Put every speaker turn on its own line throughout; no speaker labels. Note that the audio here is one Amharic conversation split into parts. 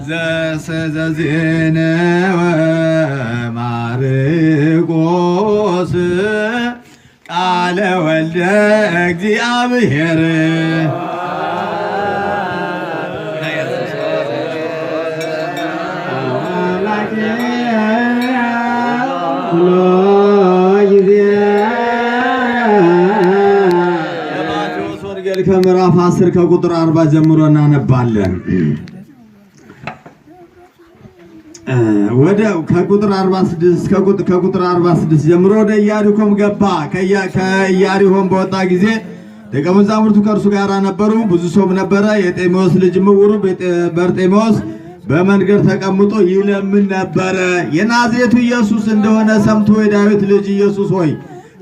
ዘሰዘዝነ ወማርቆስ ቃለ ወልደ እግዚአብሔር የማቴዎስ ወንጌል ከምዕራፍ 10 ከቁጥር 40 ጀምሮ እናነባለን። ወደ ከቁጥር 46 ከቁጥር 46 ጀምሮ ወደ ኢያሪኮም ገባ። ከኢያሪኮም በወጣ ጊዜ ደቀ መዛሙርቱ ከእርሱ ጋር ነበሩ። ብዙ ሰውም ነበረ። የጤሜዎስ ልጅ ዕውሩ በርጤሜዎስ በመንገድ ተቀምጦ ይለምን ነበረ። የናዝሬቱ ኢየሱስ እንደሆነ ሰምቶ የዳዊት ልጅ ኢየሱስ ሆይ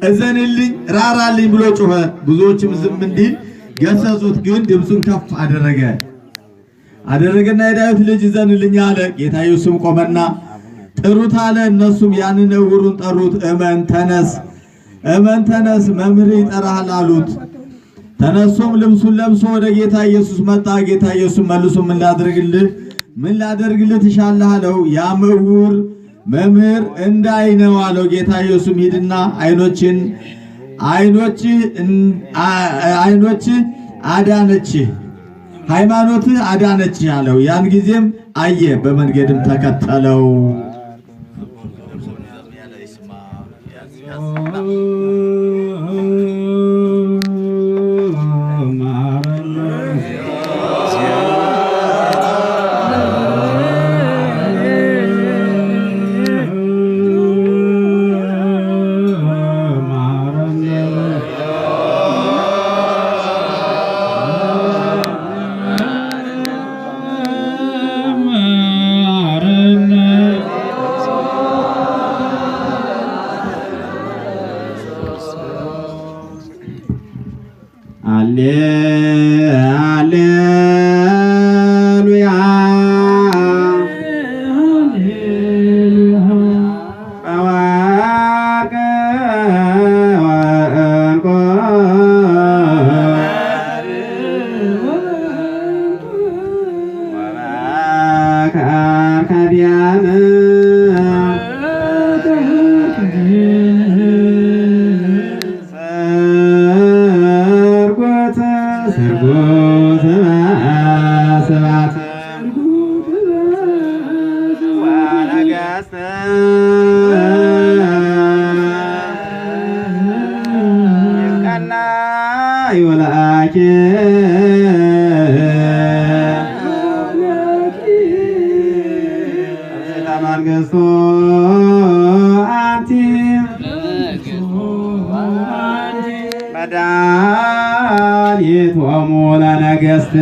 እዘንልኝ፣ ራራልኝ ብሎ ጮኸ። ብዙዎችም ዝም እንዲል ገሰጹት፣ ግን ድምፁን ከፍ አደረገና የዳዊት ልጅ እዘንልኝ አለ። ጌታ ኢየሱስም ቆመና ጥሩት አለ። እነሱም ያንን ዕውሩን ጠሩት። እመን ተነስ፣ መምህር ይጠራሃል አሉት። ተነሶም ልብሱን ለብሶ ወደ ጌታ ኢየሱስ መጣ። ጌታ ኢየሱስ መልሶ ምን ላደርግልህ ትሻለህ አለው። ያም ዕውር መምህር እንዳይ ነው አለው። ጌታ ኢየሱስም ሂድና ዓይኖችህ አዳነችህ፣ ሃይማኖትህ አዳነችህ አለው። ያን ጊዜም አየ፣ በመንገድም ተከተለው። ሃሌሉያ በወርቅ ወዕንቁ ወበከርከዲያን ስርጉት ስብሐት ወነገሥት ይትቀናዩ ለአኪ መንግሥቱ አንቲ መድኃኒቶሙ ለነገሥት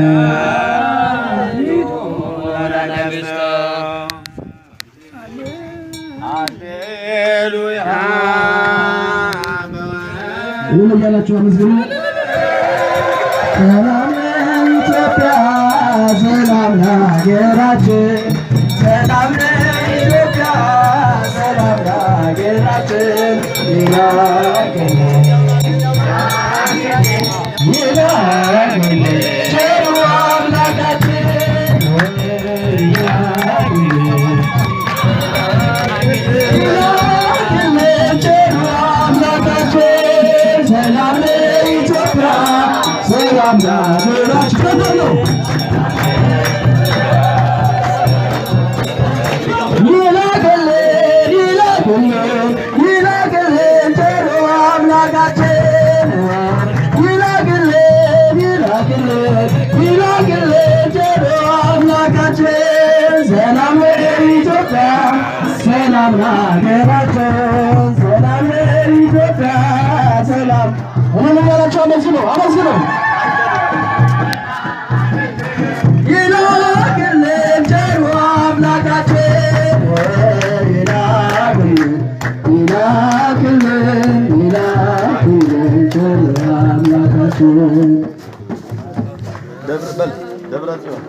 ሃሌሉያ
ምን እያላችሁ አመስግኑ። ሰላም ለኢትዮጵያ፣ ሰላም ለሀገራችን፣ ሰላም ለኢትዮጵያ፣ ሰላም ለሀገራችን ይላክልን ቸሩ አምላካችን ሰላም ለኢትዮጵያ፣ ሰላም ለሀገራችን ይላክልን ቸሩ አምላካችን ይላክልን ቸሩ አምላካችን ሰላም ለኢትዮጵያ፣ ሰላም ለሀገራችን፣ ሰላም ለኢትዮጵያ፣ ሰላም እያላችሁ አመስግኑ አመስግኑ። ይላክልን ቸሩ አምላካችን ይላክልን ቸሩ አምላካችን
ደብረ ጽዮን